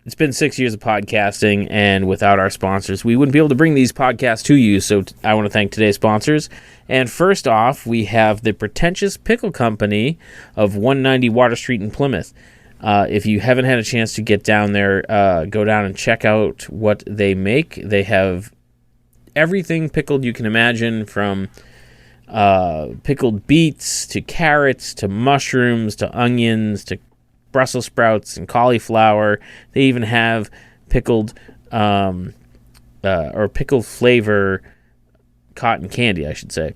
It's been 6 years of podcasting, and without our sponsors, we wouldn't be able to bring these podcasts to you. So I want to thank today's sponsors. And first off, we have the Pretentious Pickle Company of 190 Water Street in Plymouth. If you haven't had a chance to get down there, go down and check out what they make. They have everything pickled you can imagine, from pickled beets to carrots to mushrooms to onions to Brussels sprouts and cauliflower. They even have pickled or pickled flavor cotton candy, I should say.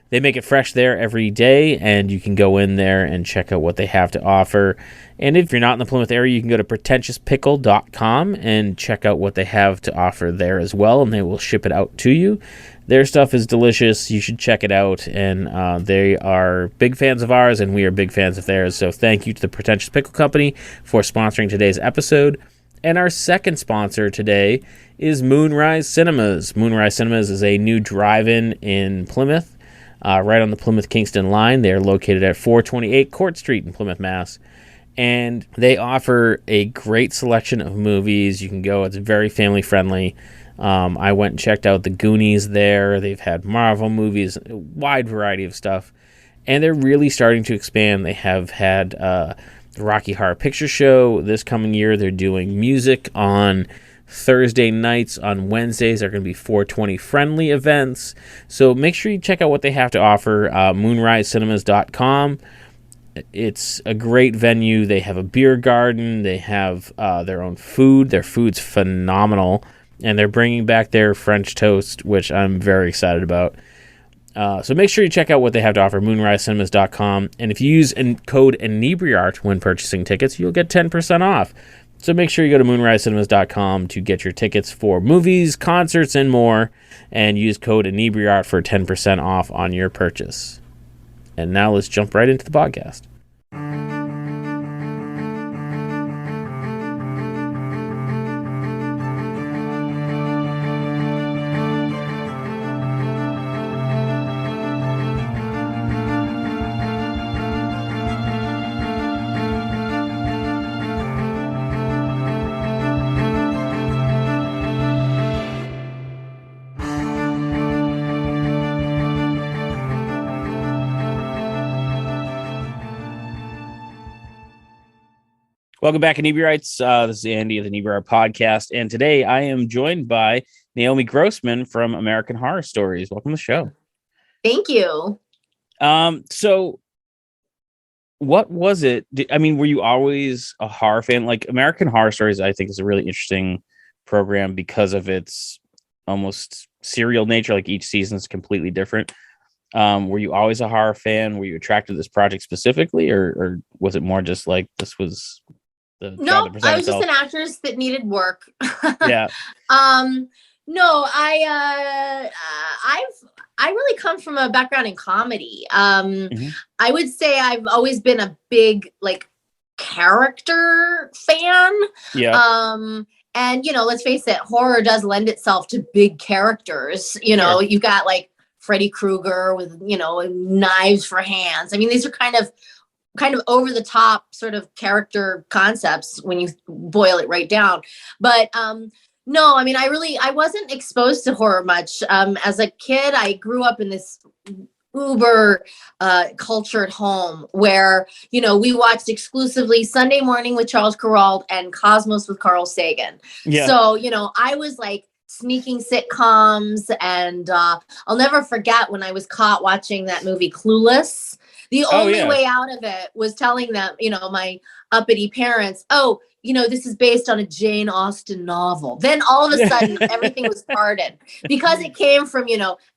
They make it fresh there every day, and you can go in there and check out what they have to offer. And if you're not in the Plymouth area, you can go to pretentiouspickle.com and check out what they have to offer there as well, and they will ship it out to you. Their stuff is delicious. You should check it out, and they are big fans of ours, and we are big fans of theirs. So thank you to the Pretentious Pickle Company for sponsoring today's episode. And our second sponsor today is Moonrise Cinemas. Moonrise Cinemas is a new drive-in in Plymouth, right on the Plymouth-Kingston line. They are located at 428 Court Street in Plymouth, Mass. And they offer a great selection of movies. You can go. It's very family-friendly. I went and checked out the Goonies there. They've had Marvel movies, a wide variety of stuff. And they're really starting to expand. They have had the Rocky Horror Picture Show this coming year. They're doing music on Thursday nights. On Wednesdays are going to be 420 friendly events. So make sure you check out what they have to offer. MoonriseCinemas.com. It's a great venue. They have a beer garden. They have their own food. Their food's phenomenal. And they're bringing back their French toast, which I'm very excited about. So make sure you check out what they have to offer, MoonriseCinemas.com. And if you use code Inebri-art when purchasing tickets, you'll get 10% off. So make sure you go to MoonriseCinemas.com to get your tickets for movies, concerts, and more. And use code Inebri-art for 10% off on your purchase. And now let's jump right into the podcast. Welcome back, Inebri-ites. This is Andy of the Inebri-art podcast, and today I am joined by Naomi Grossman from American Horror Stories. Welcome to the show. Thank you. So what was it? Were you always a horror fan? Like, American Horror Stories, I think, is a really interesting program because of its almost serial nature. Like, each season is completely different. Were you always a horror fan? Were you attracted to this project specifically, or was it more just like this was No, I was just an actress that needed work. Yeah. No, I really come from a background in comedy. I would say I've always been a big character fan. Yeah. And let's face it, horror does lend itself to big characters. Sure. You've got Freddy Krueger with knives for hands. I mean, these are kind of over the top sort of character concepts when you boil it right down. But no, I wasn't exposed to horror much. As a kid, I grew up in this uber cultured home where, we watched exclusively Sunday Morning with Charles Kuralt and Cosmos with Carl Sagan. Yeah. So, I was sneaking sitcoms, and I'll never forget when I was caught watching that movie Clueless. The only way out of it was telling them, my uppity parents, this is based on a Jane Austen novel. Then all of a sudden, everything was pardoned because it came from,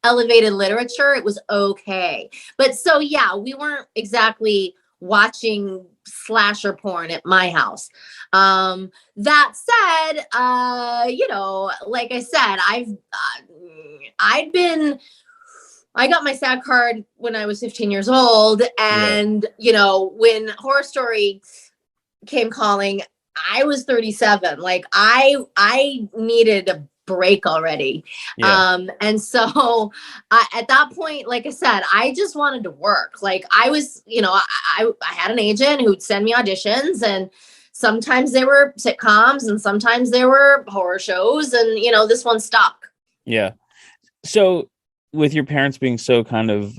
elevated literature. It was okay. But so, yeah, we weren't exactly watching slasher porn at my house. That said, like I said, I got my SAG card when I was 15 years old. And, when Horror Story came calling, I was 37. I needed a break already. Yeah. And so at that point, like I said, I just wanted to work. I was, I had an agent who'd send me auditions, and sometimes they were sitcoms and sometimes they were horror shows, and this one stuck. Yeah. So with your parents being so kind of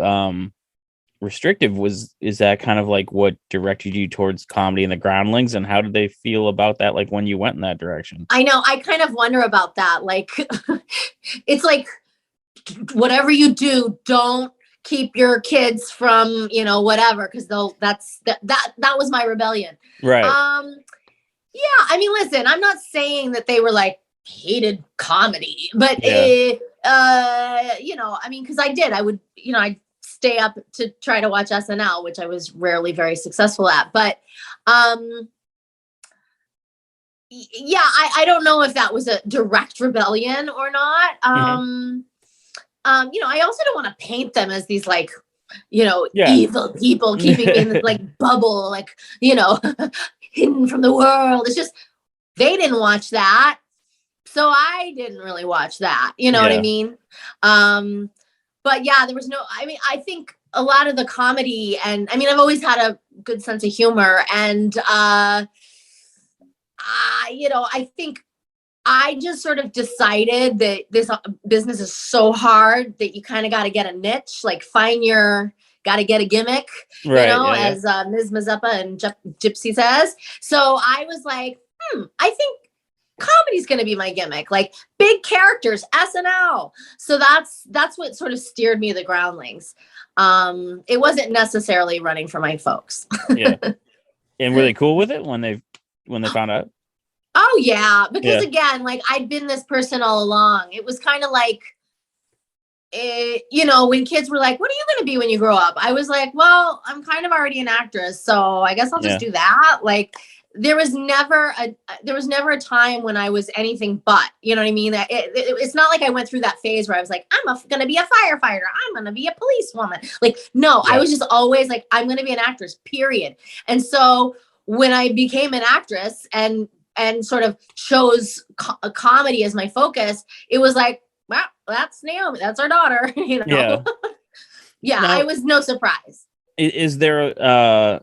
restrictive, is that kind of like what directed you towards comedy and the Groundlings, and how did they feel about that, like when you went in that direction? I know, I kind of wonder about that. Like it's like, whatever you do, don't keep your kids from whatever, because that was my rebellion. Right. Yeah, I mean, listen, I'm not saying that they were like hated comedy, but I mean, because I would I'd stay up to try to watch SNL, which I was rarely very successful at. But yeah, I don't know if that was a direct rebellion or not. I also don't want to paint them as these like, evil people keeping me in this like bubble, like, hidden from the world. It's just, they didn't watch that. So I didn't really watch that. You know what I mean? But yeah, there was I think a lot of the comedy, and I mean, I've always had a good sense of humor, and I think I just sort of decided that this business is so hard that you kind of got to get a niche, like got to get a gimmick, right, as Ms. Mazeppa and Gypsy says. So I was like, I think comedy's going to be my gimmick, like big characters, SNL. So that's what sort of steered me to the Groundlings. It wasn't necessarily running for my folks. Yeah. And were they cool with it when they found out? Oh yeah, because again, like I'd been this person all along. It was kind of like, when kids were like, "What are you going to be when you grow up?" I was like, "Well, I'm kind of already an actress, so I guess I'll just do that." Like, there was never a time when I was anything but. You know what I mean? It's not like I went through that phase where I was like, "I'm going to be a firefighter. I'm going to be a policewoman." Like, no, I was just always like, "I'm going to be an actress." Period. And so when I became an actress and sort of chose comedy as my focus, it was like, well, that's Naomi. That's our daughter. Yeah. Now, I was no surprise. Is there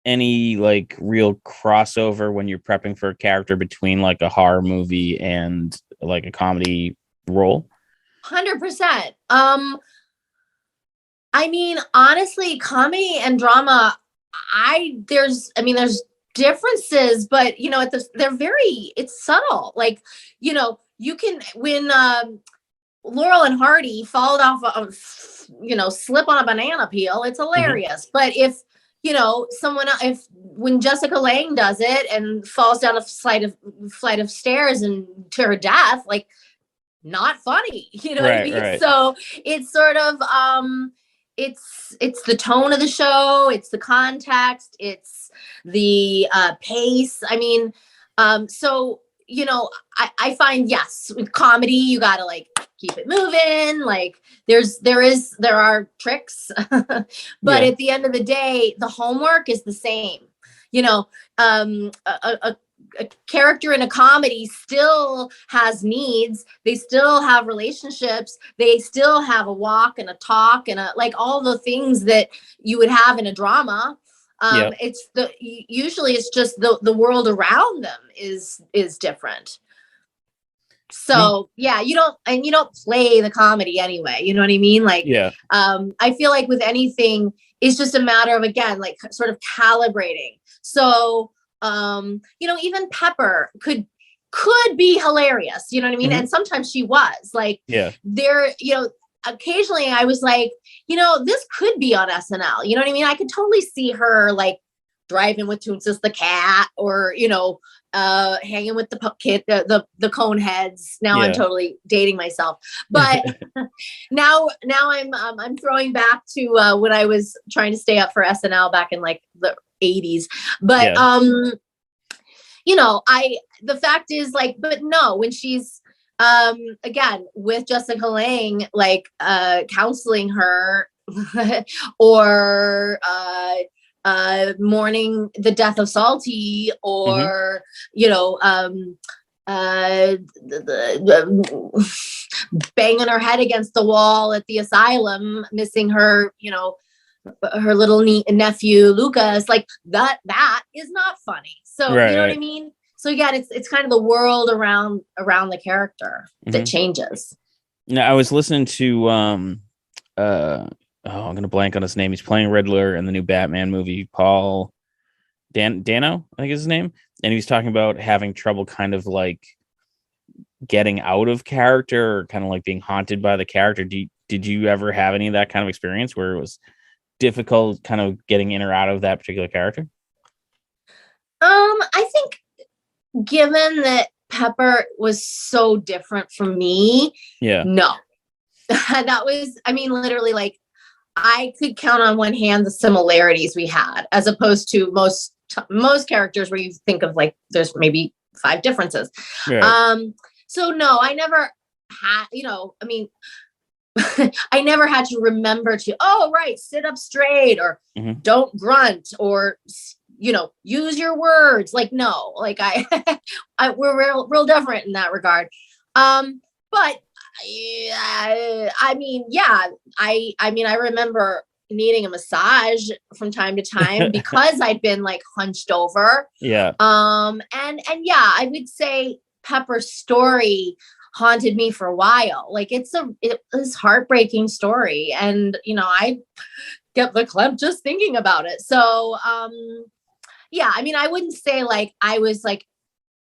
any like real crossover when you're prepping for a character between like a horror movie and like a comedy role? 100%. I mean, honestly, comedy and drama, there's differences, but it's subtle. Like, you can, when Laurel and Hardy fall off slip on a banana peel, it's hilarious. But if when Jessica Lange does it and falls down a flight of stairs and to her death, like, not funny, what I mean? Right. So it's sort of it's the tone of the show, it's the context, it's the pace. I mean, so I find, yes, with comedy you gotta like keep it moving, like there are tricks, but at the end of the day the homework is the same. A character in a comedy still has needs, they still have relationships, they still have a walk and a talk and like all the things that you would have in a drama. Usually it's just the world around them is different. So you don't play the comedy anyway, you know what I mean? Like, I feel like with anything, it's just a matter of, again, like sort of calibrating. So even Pepper could be hilarious, you know what I mean? And sometimes she was like, occasionally I was like, this could be on SNL, you know what I mean? I could totally see her like driving with Toonsis the cat, or hanging with the kid, the cone heads. Now I'm totally dating myself, but now I'm throwing back to when I was trying to stay up for SNL back in like the 80s. But the fact is, like, but no, when she's again with Jessica Lange, like counseling her or mourning the death of Salty, or banging her head against the wall at the asylum, missing her her little nephew Lucas, like that is not funny. So you know what I mean? So yeah, it's kind of the world around the character that changes. Now I was listening to I'm gonna blank on his name. He's playing Riddler in the new Batman movie. Paul Dano, I think is his name, and he was talking about having trouble kind of like getting out of character, or kind of like being haunted by the character. Did you ever have any of that kind of experience where it was difficult kind of getting in or out of that particular character? I think given that Pepper was so different from me, no. That was, I mean, literally, like, I could count on one hand the similarities we had, as opposed to most characters where you think of like there's maybe 5 differences. Right. So no, I never had, I mean, I never had to remember to, sit up straight, or don't grunt, or use your words. Like, no, like we're real different in that regard. But I mean, yeah, I mean, I remember needing a massage from time to time because I'd been like hunched over. Yeah. And yeah, I would say Pepper's story haunted me for a while. Like, it was heartbreaking story, and I get the clamp just thinking about it. So yeah, I mean, I wouldn't say like I was like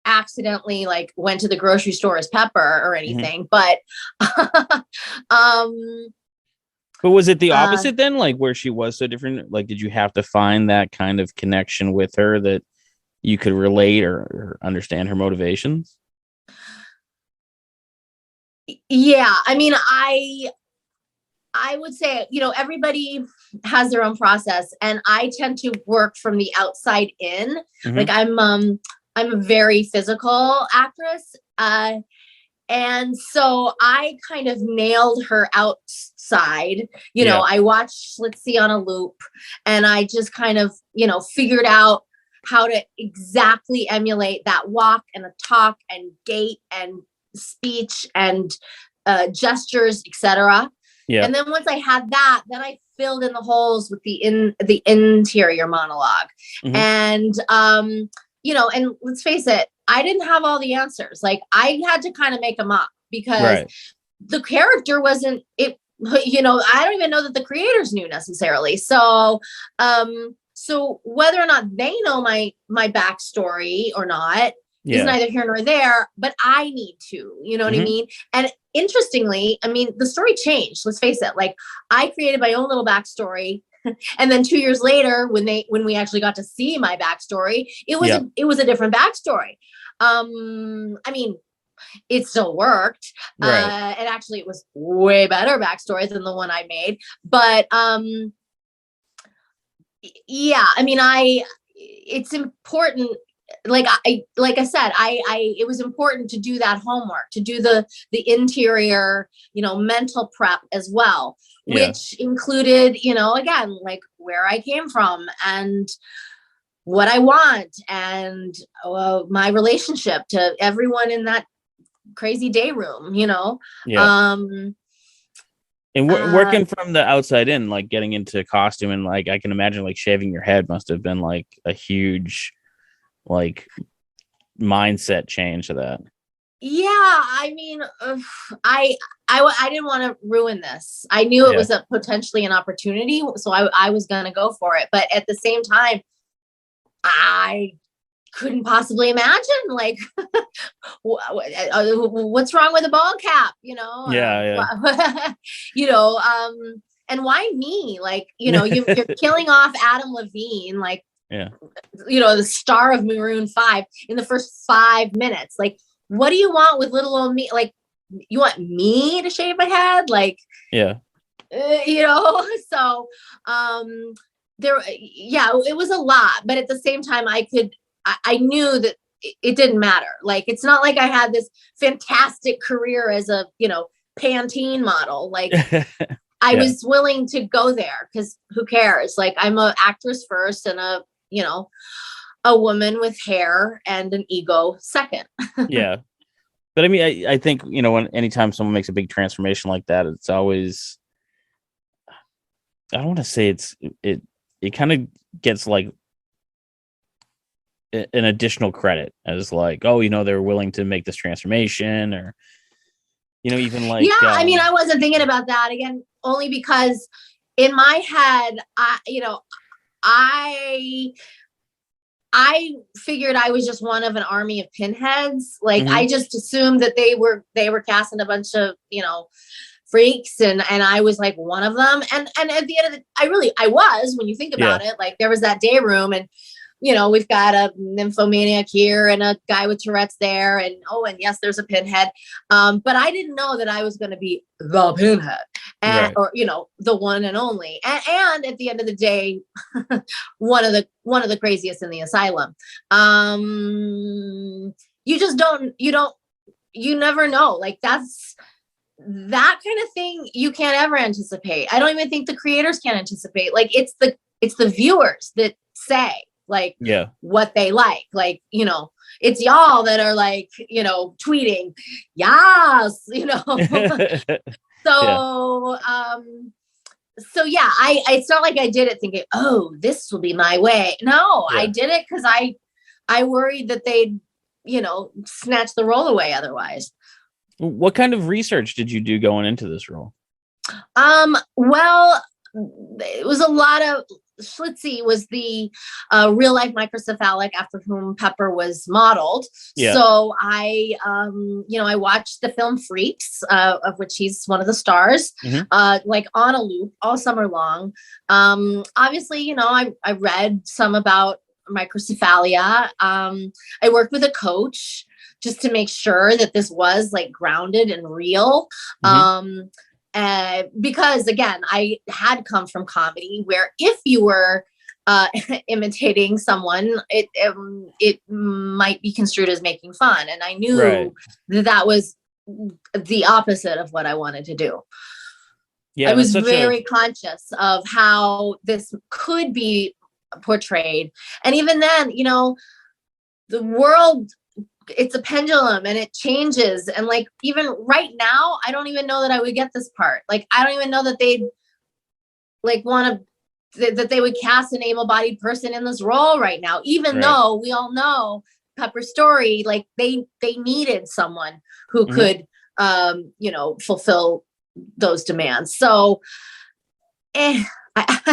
accidentally like went to the grocery store as Pepper or anything, but but was it the opposite then, like where she was so different? Like, did you have to find that kind of connection with her that you could relate or understand her motivations? Yeah, I mean, I would say, everybody has their own process, and I tend to work from the outside in. Like, I'm a very physical actress. And so I kind of nailed her outside. I watched Let's See on a loop, and I just kind of, figured out how to exactly emulate that walk and a talk and gait and speech and gestures, etc. Yeah. And then once I had that, then I filled in the holes with the interior monologue. And and let's face it, I didn't have all the answers. Like, I had to kind of make them up, because the character wasn't it. I don't even know that the creators knew necessarily. So, so whether or not they know my backstory or not is neither here nor there. But I need to, what I mean. And interestingly, I mean, the story changed. Let's face it. Like, I created my own little backstory. And then 2 years later, when we actually got to see my backstory, it was a different backstory. I mean, it still worked. And actually, it was way better backstory than the one I made. But yeah, I mean, it's important. Like I said, it was important to do that homework, to do the interior, mental prep as well, which included, again, like where I came from and what I want, and my relationship to everyone in that crazy day room, And working from the outside in, like getting into costume, and like I can imagine like shaving your head must have been like a huge like mindset change to that. Yeah, I mean, I didn't want to ruin this. I knew it was potentially an opportunity, so I was gonna go for it. But at the same time, I couldn't possibly imagine like what's wrong with a ball cap, and why me? Like, you're killing off Adam Levine, like, the star of Maroon 5 in the first 5 minutes. Like, what do you want with little old me? Like, you want me to shave my head? Like, so there, it was a lot, but at the same time, I knew that it didn't matter. Like, it's not like I had this fantastic career as a, Pantene model. Like, I was willing to go there, because who cares? Like, I'm an actress first, and a woman with hair and an ego second. But I mean, I think, anytime someone makes a big transformation like that, it's always, I don't want to say it kind of gets like an additional credit as like, oh, they're willing to make this transformation, or even like, yeah, I mean, I wasn't thinking about that again, only because in my head, I figured I was just one of an army of pinheads. Like, I just assumed that they were casting a bunch of, freaks, and I was like one of them. And at the end of I was, when you think about it, like there was that day room, and we've got a nymphomaniac here and a guy with Tourette's there, and yes, there's a pinhead. But I didn't know that I was going to be the pinhead, or the one and only. And at the end of the day, one of the craziest in the asylum. You never know. Like, that kind of thing you can't ever anticipate. I don't even think the creators can anticipate. Like, it's the viewers that say, like, what they like, it's y'all that are like, tweeting, yes, so, it's not like I did it thinking, oh, this will be my way. No, I did it because I worried that they'd, snatch the role away otherwise. What kind of research did you do going into this role? Well, it was a lot of Schlitzie was the real life microcephalic after whom Pepper was modeled. Yeah. So I watched the film Freaks, of which he's one of the stars, like on a loop all summer long. Obviously, I read some about microcephalia. I worked with a coach just to make sure that this was like grounded and real. Because again, I had come from comedy where if you were imitating someone, it might be construed as making fun. And I knew that was the opposite of what I wanted to do. Yeah, I was very conscious of how this could be portrayed. And even then, the world, it's a pendulum and it changes. And like, even right now, I don't even know that I would get this part. Like, I don't even know that they'd like that they would cast an able-bodied person in this role right now, even though we all know Pepper's story, like they needed someone who could, fulfill those demands. So I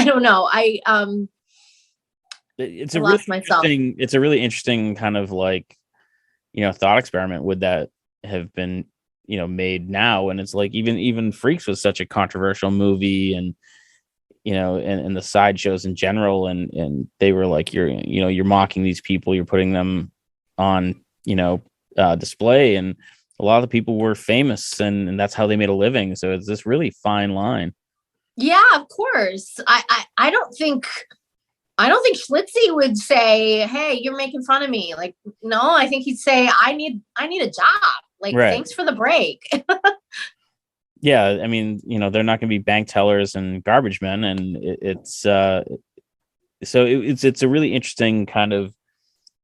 don't know. It's a really interesting kind of like, thought experiment. Would that have been, made now? And it's like, even Freaks was such a controversial movie, and, and the sideshows in general. And they were like, you're mocking these people, you're putting them on, display. And a lot of the people were famous, and that's how they made a living. So it's this really fine line. Yeah, of course. I don't think Schlitzie would say, "Hey, you're making fun of me." Like, no, I think he'd say, "I need a job. Like, thanks for the break." Yeah, I mean, they're not going to be bank tellers and garbage men, and it's a really interesting kind of,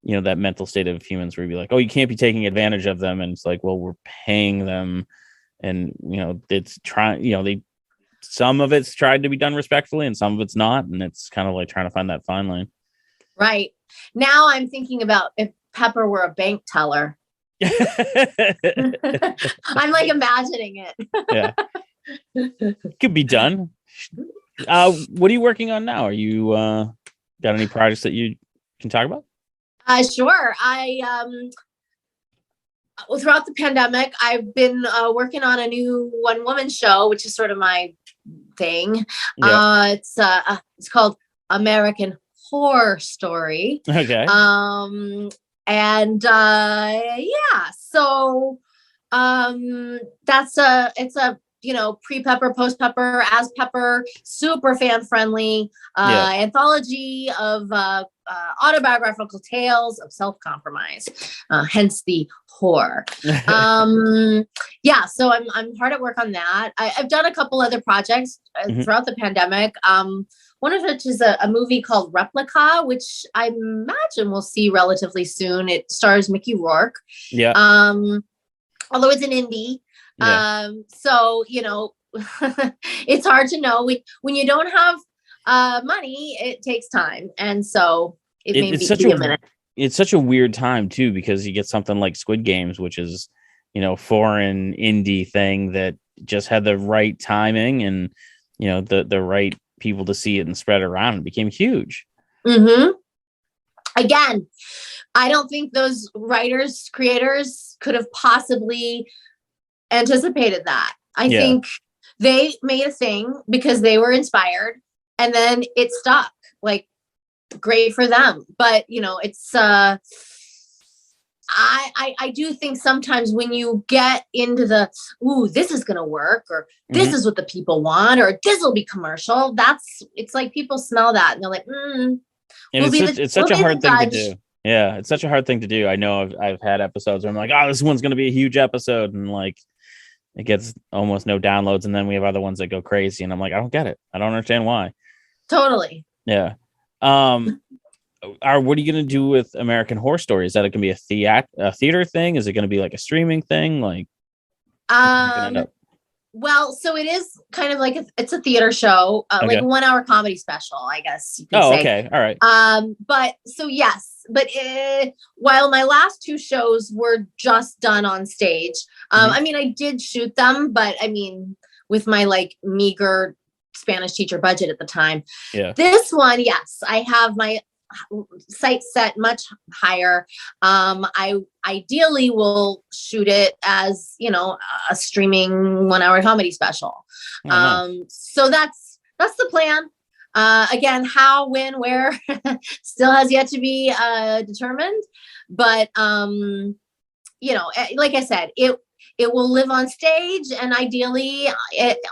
that mental state of humans where you'd be like, "Oh, you can't be taking advantage of them," and it's like, well, we're paying them, and it's trying, some of it's tried to be done respectfully and some of it's not. And it's kind of like trying to find that fine line. Right. Now I'm thinking about if Pepper were a bank teller. I'm like imagining it. Yeah. Could be done. What are you working on now? Are you got any projects that you can talk about? Sure. Throughout the pandemic, I've been working on a new one-woman show, which is sort of my thing. Yeah. It's called American Horror Story. Okay. So it's a pre-Pepper, post-Pepper, as Pepper, super fan-friendly anthology of autobiographical tales of self-compromise, hence the horror. So I'm hard at work on that. I've done a couple other projects throughout the pandemic. One of which is a movie called Replica, which I imagine we'll see relatively soon. It stars Mickey Rourke. Yeah. Although it's an indie. Yeah. So, it's hard to know when you don't have money, it takes time. And so it may be a minute. it's such a weird time too, because you get something like Squid Games, which is, foreign indie thing that just had the right timing and, the right people to see it and spread it around. It became huge. Mm-hmm. Again, I don't think those writers, creators could have possibly anticipated that. I think they made a thing because they were inspired, and then it stuck. Like, great for them. But it's I do think sometimes when you get into the, ooh, this is gonna work, or this is what the people want, or this will be commercial, it's like people smell that and they're like, and it's such a hard thing to do. Yeah, it's such a hard thing to do. I know I've had episodes where I'm like, oh, this one's gonna be a huge episode, and like it gets almost no downloads, and then we have other ones that go crazy, and I'm like, I don't get it. I don't understand why. Totally. Yeah. What are you going to do with American Horror Story? Is that going to be a theater thing? Is it going to be like a streaming thing? Like, well, so it is kind of like it's a theater show, like a 1 hour comedy special, I guess you can say. Okay. All right. But so yes, but while my last 2 shows were just done on stage, I mean, I did shoot them, but I mean, with my like meager Spanish teacher budget at the time, this one, yes, I have my sight set much higher. I ideally will shoot it as a streaming 1 hour comedy special. So that's the plan. Again, how, when, where still has yet to be determined, but like I said, it will live on stage, and ideally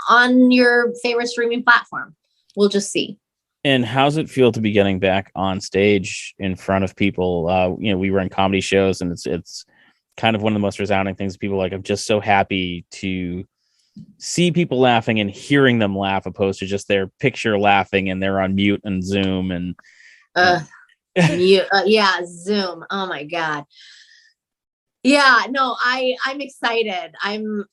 on your favorite streaming platform. We'll just see. And how's it feel to be getting back on stage in front of people? We run comedy shows, and it's kind of one of the most resounding things. People like, I'm just so happy to see people laughing and hearing them laugh, opposed to just their picture laughing and they're on mute and Zoom and Zoom. Oh my God. Yeah, no, I'm excited. I'm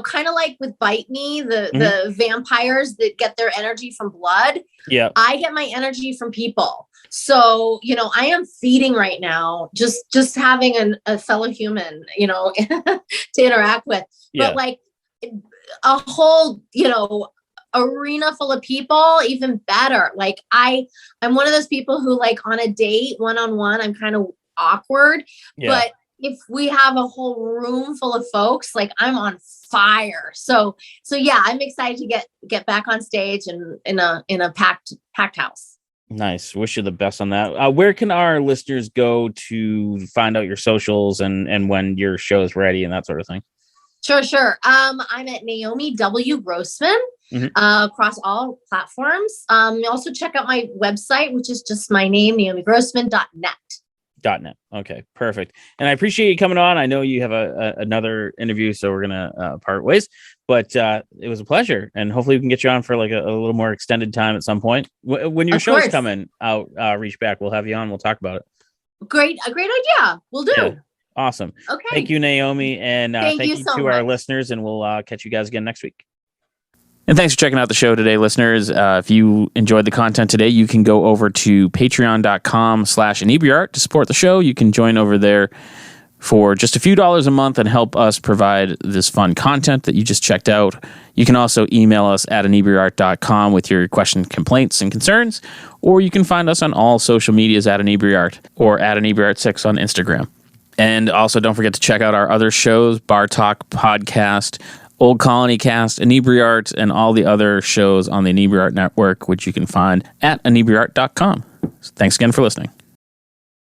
kind of like with Bite Me, the vampires that get their energy from blood. Yeah. I get my energy from people. So, I am feeding right now, just having a fellow human, to interact with, but like a whole, arena full of people, even better. Like I'm one of those people who, like, on a date, one-on-one, I'm kind of awkward, but if we have a whole room full of folks, like, I'm on fire. So yeah, I'm excited to get back on stage and in a packed house. Nice. Wish you the best on that. Where can our listeners go to find out your socials and when your show is ready and that sort of thing? Sure. I'm at Naomi W. Grossman across all platforms. Also check out my website, which is just my name, naomigrossman.net. .net. Okay, perfect. And I appreciate you coming on. I know you have another interview, so we're gonna part ways. But it was a pleasure, and hopefully we can get you on for like a little more extended time at some point. When your show's coming out, reach back. We'll have you on. We'll talk about it. A great idea. We'll do. Yeah. Awesome. Okay. Thank you, Naomi, and thank you so to much. Our listeners, and we'll catch you guys again next week. And thanks for checking out the show today, listeners. If you enjoyed the content today, you can go over to patreon.com/Inebri-art to support the show. You can join over there for just a few dollars a month and help us provide this fun content that you just checked out. You can also email us at Inebri-art.com with your questions, complaints, and concerns, or you can find us on all social medias at Inebri-art or at Inebri-art6 on Instagram. And also don't forget to check out our other shows, Bar Talk Podcast, Old Colony Cast, Inebri-art, and all the other shows on the Inebri-art Network, which you can find at Inebri-art.com. Thanks again for listening.